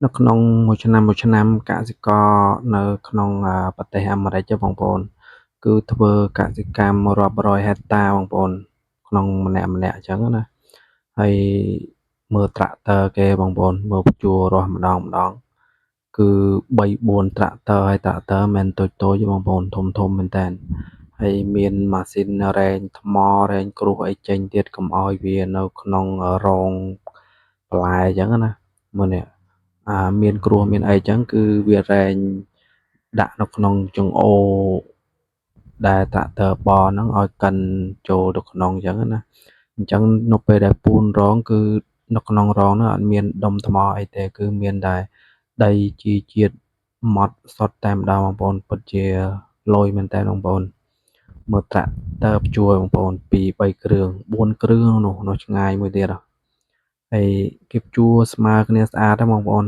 នៅក្នុងមួយឆ្នាំកសិករនៅក្នុងប្រទេសអាមេរិកទេបងប្អូនគឺធ្វើកសិកម្មរាប់រយហិកតាបងប្អូនក្នុងម្នាក់អញ្ចឹងណាហើយមើលត្រាក់ទ័រគេបងប្អូនមើលភ្ជួររាស់ម្ដងគឺ3-4ត្រាក់ទ័រហើយត្រាក់ទ័រមិនមែនតូចទេបងប្អូនធំមែនតើហើយមានម៉ាស៊ីនរែងថ្មរែងគ្រួសអីចេញទៀតកុំឲ្យវានៅក្នុងរងបន្លែអញ្ចឹងណាមើលនេះមានគ្រួសមានអីចឹងគឺវារែងដាក់នៅក្នុងចង្អូរដែលត្រាក់ទ័របរហ្នឹងឲ្យកិនចូលទៅក្នុងចឹងណាអញ្ចឹងនៅពេលដែលពូនរងគឺនៅក្នុងរងហ្នឹងអត់មានដុំថ្មអីទេគឺមានតែដីជីជាតិម៉ត់សុទ្ធតែម្ដងបងប្អូនពិតជាលយមែនតើបងប្អូនមើលត្រាក់ទ័រភ្ជួរបងប្អូន2-3គ្រឿង4គ្រឿងនោះឆ្ងាយមួយទៀតហើយគេភ្ជួរស្មើគ្នាស្អាតទេបងប្អូន